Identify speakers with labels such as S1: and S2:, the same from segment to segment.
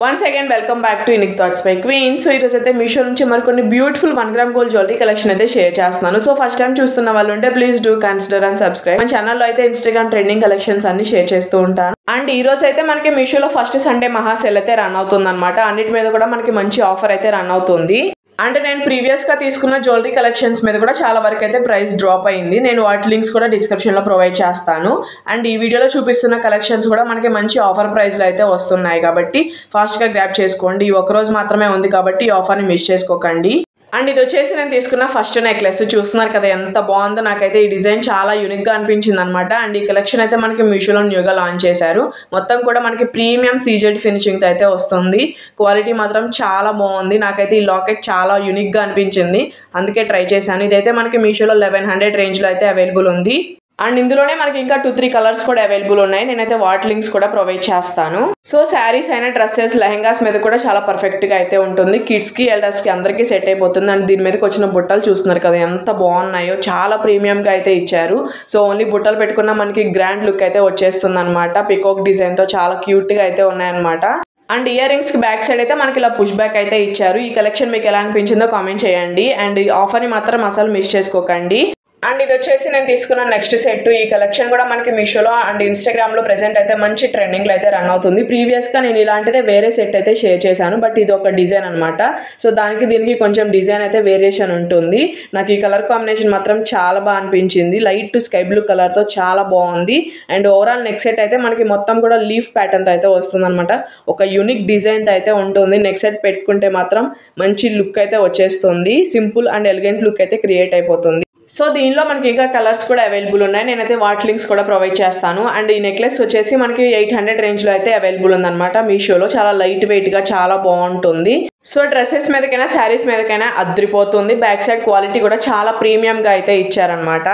S1: Once again, welcome back to Unique Thoughts by Queen. So, ఈ రోజు అయితే మీషో నుంచి మరికొన్ని beautiful 1 gram gold jewellery collection అయితే షేర్ చేస్తున్నాను. సో ఫస్ట్ టైం చూస్తున్న వాళ్ళు ఉంటే please do consider and subscribe. మన ఛానల్లో అయితే ఇన్స్టాగ్రామ్ ట్రెండింగ్ కలెక్షన్స్ అన్ని షేర్ చేస్తూ ఉంటాను. అండ్ ఈ రోజు అయితే మనకి మీషోలో ఫస్ట్ సండే మహా సేల్ అయితే రన్ అవుతుంది అనమాట. అన్నిటి మీద కూడా మనకి మంచి ఆఫర్ అయితే రన్ అవుతుంది. అంటే నేను ప్రీవియస్గా తీసుకున్న జ్యువెలరీ కలెక్షన్స్ మీద కూడా చాలా వరకు అయితే ప్రైస్ డ్రాప్ అయింది. నేను వాటి లింక్స్ కూడా డిస్క్రిప్షన్లో ప్రొవైడ్ చేస్తాను. అండ్ ఈ వీడియోలో చూపిస్తున్న కలెక్షన్స్ కూడా మనకి మంచి ఆఫర్ ప్రైస్లో అయితే వస్తున్నాయి కాబట్టి ఫాస్ట్గా గ్రాప్ చేసుకోండి. ఈ ఒక్కరోజు మాత్రమే ఉంది కాబట్టి ఈ ఆఫర్ని మిస్ చేసుకోకండి. అండ్ ఇది వచ్చేసి నేను తీసుకున్న ఫస్ట్ నెక్లెస్ చూస్తున్నారు కదా ఎంత బాగుందో. నాకైతే ఈ డిజైన్ చాలా యూనిక్గా అనిపించింది అనమాట. అండ్ ఈ కలెక్షన్ అయితే మనకి మీషోలో న్యూగా లాంచ్ చేశారు. మొత్తం కూడా మనకి ప్రీమియం సీజెడ్ ఫినిషింగ్తో అయితే వస్తుంది. క్వాలిటీ మాత్రం చాలా బాగుంది. నాకైతే ఈ లాకెట్ చాలా యూనిక్గా అనిపించింది, అందుకే ట్రై చేశాను. ఇదైతే మనకి మీషోలో 1100 రేంజ్లో అయితే అవైలబుల్ ఉంది. అండ్ ఇందులోనే మనకి ఇంకా 2-3 కలర్స్ కూడా అవైలబుల్ ఉన్నాయి. నేనైతే వాటి లింక్స్ కూడా ప్రొవైడ్ చేస్తాను. సో శారీస్ అయినా డ్రెస్సెస్ లెహెంగాస్ మీద కూడా చాలా పర్ఫెక్ట్గా అయితే ఉంటుంది. కిడ్స్కి ఎల్డర్స్కి అందరికీ సెట్ అయిపోతుంది. అండ్ దీని మీదకి వచ్చిన బుట్టలు చూస్తున్నారు కదా ఎంత బాగున్నాయో, చాలా ప్రీమియంగా అయితే ఇచ్చారు. సో ఓన్లీ బుట్టలు పెట్టుకున్న మనకి గ్రాండ్ లుక్ అయితే వచ్చేస్తుంది అనమాట. పికాక్ డిజైన్తో చాలా క్యూట్గా అయితే ఉన్నాయన్నమాట. అండ్ ఇయర్ రింగ్స్కి బ్యాక్ సైడ్ అయితే మనకి ఇలా పుష్ బ్యాక్ అయితే ఇచ్చారు. ఈ కలెక్షన్ మీకు ఎలా అనిపించిందో కామెంట్ చేయండి. అండ్ ఈ ఆఫర్ని మాత్రం అసలు మిస్ చేసుకోకండి. అండ్ ఇది వచ్చేసి నేను తీసుకున్న నెక్స్ట్ సెట్. ఈ కలెక్షన్ కూడా మనకి మీషోలో అండ్ ఇన్స్టాగ్రామ్లో ప్రెసెంట్ అయితే మంచి ట్రెండింగ్లో అయితే రన్ అవుతుంది. ప్రీవియస్గా నేను ఇలాంటిదే వేరే సెట్ అయితే షేర్ చేశాను, బట్ ఇది ఒక డిజైన్ అనమాట. సో దీనికి కొంచెం డిజైన్ అయితే వేరియేషన్ ఉంటుంది. నాకు ఈ కలర్ కాంబినేషన్ మాత్రం చాలా బాగా అనిపించింది. లైట్ స్కై బ్లూ కలర్తో చాలా బాగుంది. అండ్ ఓవరాల్ నెక్ సెట్ అయితే మనకి మొత్తం కూడా లీఫ్ ప్యాటర్న్తో అయితే వస్తుంది అనమాట. ఒక యూనిక్ డిజైన్తో అయితే ఉంటుంది. నెక్ సెట్ పెట్టుకుంటే మాత్రం మంచి లుక్ అయితే వచ్చేస్తుంది. సింపుల్ అండ్ ఎలిగెంట్ లుక్ అయితే క్రియేట్ అయిపోతుంది. సో దీనిలో మనకి ఇంకా కలర్స్ కూడా అవైలబుల్ ఉన్నాయి. నేనైతే వాటి లింక్స్ కూడా ప్రొవైడ్ చేస్తాను. అండ్ ఈ నెక్లెస్ వచ్చేసి మనకి 800 రేంజ్లో అయితే అవైలబుల్ ఉందన్నమాట. మీషోలో చాలా లైట్ వెయిట్గా చాలా బాగుంటుంది. సో డ్రెస్సెస్ మీదకైనా శారీస్ మీదకైనా అద్రిపోతుంది. బ్యాక్ సైడ్ క్వాలిటీ కూడా చాలా ప్రీమియంగా అయితే ఇచ్చారనమాట.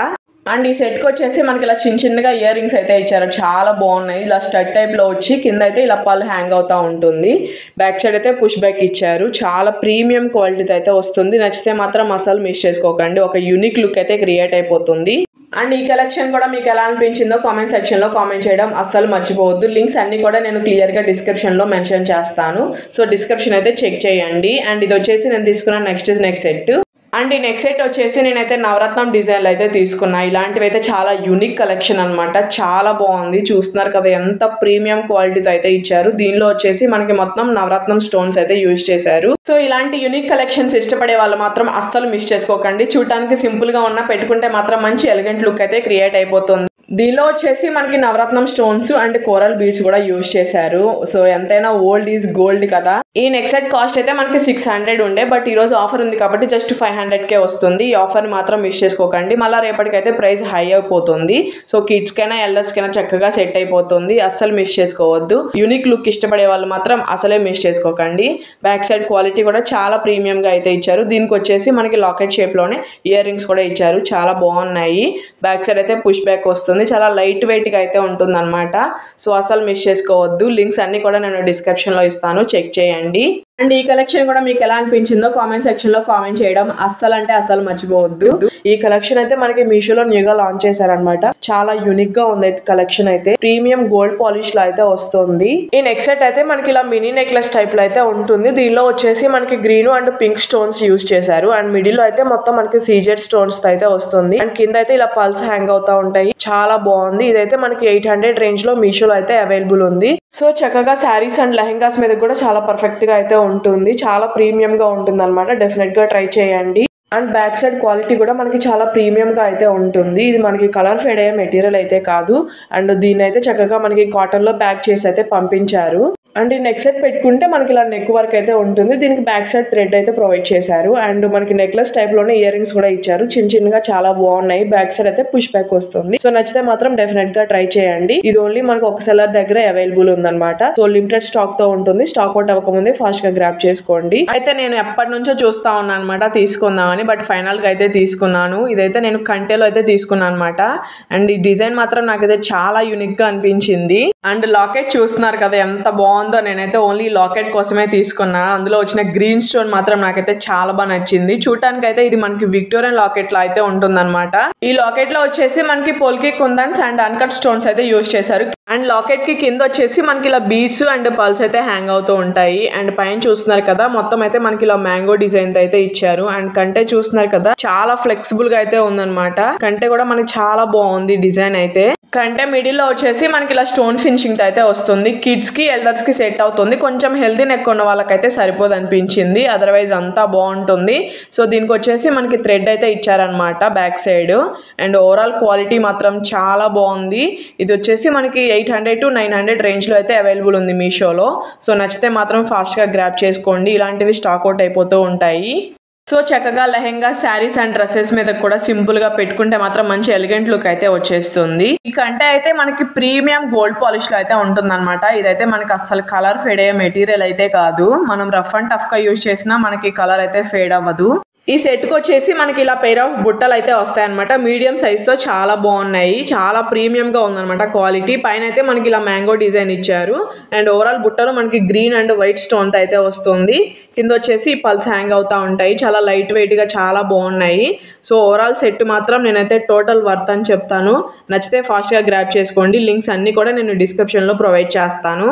S1: అండ్ ఈ సెట్కి వచ్చేసి మనకి ఇలా చిన్నగా ఇయర్ రింగ్స్ అయితే ఇచ్చారు, చాలా బాగున్నాయి. ఇలా స్టడ్ టైప్లో వచ్చి కింద అయితే ఇలా పళ్ళు హ్యాంగ్ అవుతూ ఉంటుంది. బ్యాక్ సైడ్ అయితే పుష్ బ్యాక్ ఇచ్చారు. చాలా ప్రీమియం క్వాలిటీతో అయితే వస్తుంది. నచ్చితే మాత్రం అసలు మిస్ చేసుకోకండి. ఒక యూనిక్ లుక్ అయితే క్రియేట్ అయిపోతుంది. అండ్ ఈ కలెక్షన్ కూడా మీకు ఎలా అనిపించిందో కామెంట్ సెక్షన్లో కామెంట్ చేయడం అస్సలు మర్చిపోవద్దు. లింక్స్ అన్ని కూడా నేను క్లియర్గా డిస్క్రిప్షన్లో మెన్షన్ చేస్తాను. సో డిస్క్రిప్షన్ అయితే చెక్ చేయండి. అండ్ ఇది వచ్చేసి నేను తీసుకున్న నెక్స్ట్ సెట్. అండ్ ఈ నెక్స్ట్ సెట్ వచ్చేసి నేనైతే నవరత్నం డిజైన్లు అయితే తీసుకున్నా. ఇలాంటివి అయితే చాలా యూనిక్ కలెక్షన్ అనమాట. చాలా బాగుంది. చూస్తున్నారు కదా ఎంత ప్రీమియం క్వాలిటీతో అయితే ఇచ్చారు. దీనిలో వచ్చేసి మనకి మొత్తం నవరత్నం స్టోన్స్ అయితే యూజ్ చేశారు. సో ఇలాంటి యూనిక్ కలెక్షన్స్ ఇష్టపడే వాళ్ళు మాత్రం అస్సలు మిస్ చేసుకోకండి. చూడటానికి సింపుల్గా ఉన్నా పెట్టుకుంటే మాత్రం మంచి ఎలిగెంట్ లుక్ అయితే క్రియేట్ అయిపోతుంది. దీనిలో వచ్చేసి మనకి నవరత్నం స్టోన్స్ అండ్ కోరల్ బీడ్స్ కూడా యూజ్ చేశారు. సో ఎంతైనా ఓల్డ్ ఈజ్ గోల్డ్ కదా. ఈ నెక్స్ట్ సెట్ కాస్ట్ అయితే మనకి 600 ఉండే, బట్ ఈ రోజు ఆఫర్ ఉంది కాబట్టి జస్ట్ 500కే వస్తుంది. ఈ ఆఫర్ని మాత్రం మిస్ చేసుకోకండి. మళ్ళీ రేపటికైతే ప్రైస్ హై అయిపోతుంది. సో కిడ్స్కైనా ఎల్డర్స్కైనా చక్కగా సెట్ అయిపోతుంది. అస్సలు మిస్ చేసుకోవద్దు. యూనిక్ లుక్ ఇష్టపడే వాళ్ళు మాత్రం అసలే మిస్ చేసుకోకండి. బ్యాక్ సైడ్ క్వాలిటీ కూడా చాలా ప్రీమియంగా అయితే ఇచ్చారు. దీనికి వచ్చేసి మనకి లాకెట్ షేప్లోనే ఇయర్ రింగ్స్ కూడా ఇచ్చారు, చాలా బాగున్నాయి. బ్యాక్ సైడ్ అయితే పుష్ బ్యాక్ వస్తుంది. చాలా లైట్ వెయిట్గా అయితే ఉంటుంది అనమాట. సో అసలు మిస్ చేసుకోవద్దు. లింక్స్ అన్ని కూడా నేను డిస్క్రిప్షన్లో ఇస్తాను, చెక్ చేయండి. అండ్ ఈ కలెక్షన్ కూడా మీకు ఎలా అనిపించిందో కామెంట్ సెక్షన్లో కామెంట్ చేయడం అస్సలు మర్చిపోవద్దు. ఈ కలెక్షన్ అయితే మనకి మీషోలో న్యూగా లాంచ్ చేశారనమాట. చాలా యూనిక్ గా ఉంది కలెక్షన్ అయితే. ప్రీమియం గోల్డ్ పాలిష్ లో అయితే వస్తుంది. ఈ నెక్స్ట్ సెట్ అయితే మనకి ఇలా మినీ నెక్లెస్ టైప్ లో అయితే ఉంటుంది. దీనిలో వచ్చేసి మనకి green and pink stones use చేశారు. అండ్ మిడిల్ లో అయితే మొత్తం మనకి సీజెడ్ స్టోన్స్ తో అయితే వస్తుంది. అండ్ కింద అయితే ఇలా పల్స్ హ్యాంగ్ అవుతా ఉంటాయి. చాలా బాగుంది. ఇదైతే మనకి 800 రేంజ్ లో మీషోలో అయితే అవైలబుల్ ఉంది. సో చక్కగా శారీస్ అండ్ లెహెంగాస్ మీద కూడా చాలా పర్ఫెక్ట్ గా అయితే ఉంటుంది. చాలా ప్రీమియం గా ఉంటుంది అనమాట. డెఫినెట్ గా ట్రై చేయండి. అండ్ బ్యాక్ సైడ్ క్వాలిటీ కూడా మనకి చాలా ప్రీమియంగా అయితే ఉంటుంది. ఇది మనకి కలర్ ఫేడ్ అయ్యే మెటీరియల్ అయితే కాదు. అండ్ దీన్ని అయితే చక్కగా మనకి కాటన్లో ప్యాక్ చేసి అయితే పంపించారు. అండ్ ఈ నెక్ సెట్ పెట్టుకుంటే మనకి ఇలా నెక్ వర్క్ అయితే ఉంటుంది. దీనికి బ్యాక్ సైడ్ థ్రెడ్ అయితే ప్రొవైడ్ చేశారు. అండ్ మనకి నెక్లెస్ టైప్లోనే ఇయర్ రింగ్స్ కూడా ఇచ్చారు. చిన్నగా చాలా బాగున్నాయి. బ్యాక్ సైడ్ అయితే పుష్ బ్యాక్ వస్తుంది. సో నచ్చితే మాత్రం డెఫినెట్ గా ట్రై చేయండి. ఇది ఓన్లీ మనకు ఒక సెల్లర్ దగ్గర అవైలబుల్ ఉందన్నమాట. సో లిమిటెడ్ స్టాక్ తో ఉంటుంది. స్టాక్ అవుట్ అవ్వకముందే ఫాస్ట్ గా గ్రాప్ చేసుకోండి. అయితే నేను ఎప్పటి నుంచో చూస్తా ఉన్నాను అనమాట తీసుకుందామని, బట్ ఫైనల్ గా అయితే తీసుకున్నాను. ఇదైతే నేను కంటెలో అయితే తీసుకున్నాను అనమాట. అండ్ ఈ డిజైన్ మాత్రం నాకైతే చాలా యూనిక్ గా అనిపించింది. అండ్ లాకెట్ చూస్తున్నారు కదా ఎంత బాగుంది. బాగుందో నేనైతే ఓన్లీ లాకెట్ కోసమే తీసుకున్నా. అందులో వచ్చిన గ్రీన్ స్టోన్ మాత్రం నాకైతే చాలా బాగా నచ్చింది. చూడటానికి అయితే ఇది మనకి విక్టోరియన్ లాకెట్ లా అయితే ఉంటుందన్నమాట. ఈ లాకెట్ లో వచ్చేసి మనకి పోల్కి కుందన్స్ అండ్ అన్కట్ స్టోన్స్ అయితే యూజ్ చేశారు. అండ్ లాకెట్ కి కింద వచ్చేసి మనకి ఇలా బీడ్స్ అండ్ పల్స్ అయితే హ్యాంగ్ అవుతూ ఉంటాయి. అండ్ పైన చూస్తున్నారు కదా మొత్తం అయితే మనకి ఇలా మ్యాంగో డిజైన్ అయితే ఇచ్చారు. అండ్ కంటే చూస్తున్నారు కదా చాలా ఫ్లెక్సిబుల్ గా అయితే ఉందన్నమాట. కంటే కూడా మనకి చాలా బాగుంది డిజైన్ అయితే. కంటే మిడిల్ లో వచ్చేసి మనకి ఇలా స్టోన్ ఫినిషింగ్ అయితే వస్తుంది. కిడ్స్ కి ఎల్డర్స్ కి సెట్ అవుతుంది. కొంచెం హెల్తీ నెక్ ఉన్న వాళ్ళకైతే సరిపోదు అనిపించింది. అదర్వైజ్ అంతా బాగుంటుంది. సో దీనికి వచ్చేసి మనకి థ్రెడ్ అయితే ఇచ్చారనమాట back side. And overall quality మాత్రం చాలా బాగుంది. ఇది వచ్చేసి మనకి 800 to 900 రేంజ్ లో అయితే అవైలబుల్ ఉంది మీషోలో. సో నచ్చితే మాత్రం ఫాస్ట్ గా గ్రాబ్ చేసుకోండి. ఇలాంటివి స్టాక్ అవుట్ అయిపోతూ ఉంటాయి. సో చక్కగా లెహెంగా, శారీస్ అండ్ డ్రెస్సెస్ మీద కూడా సింపుల్ గా పెట్టుకుంటే మాత్రం మంచి ఎలిగెంట్ లుక్ అయితే వచ్చేస్తుంది. ఈ కంటే అయితే మనకి ప్రీమియం గోల్డ్ పాలిష్ లో అయితే ఉంటుందన్నమాట. ఇదైతే మనకి అస్సలు కలర్ ఫేడ్ అయ్యే మెటీరియల్ అయితే కాదు. మనం రఫ్ అండ్ టఫ్ గా యూజ్ చేసినా మనకి కలర్ అయితే ఫేడ్ అవ్వదు. ఈ సెట్కి వచ్చేసి మనకి ఇలా పెయిర్ ఆఫ్ బుట్టలు అయితే వస్తాయన్నమాట. మీడియం సైజ్తో చాలా బాగున్నాయి. చాలా ప్రీమియంగా ఉందన్నమాట క్వాలిటీ. పైన అయితే మనకి ఇలా మ్యాంగో డిజైన్ ఇచ్చారు. అండ్ ఓవరాల్ బుట్టలో మనకి గ్రీన్ అండ్ వైట్ స్టోన్ అయితే వస్తుంది. కింద వచ్చేసి పల్స్ హ్యాంగ్ అవుతూ ఉంటాయి. చాలా లైట్ వెయిట్గా చాలా బాగున్నాయి. సో ఓవరాల్ సెట్ మాత్రం నేనైతే టోటల్ వర్త్ అని చెప్తాను. నచ్చితే ఫాస్ట్గా గ్రాబ్ చేసుకోండి. లింక్స్ అన్నీ కూడా నేను డిస్క్రిప్షన్లో ప్రొవైడ్ చేస్తాను.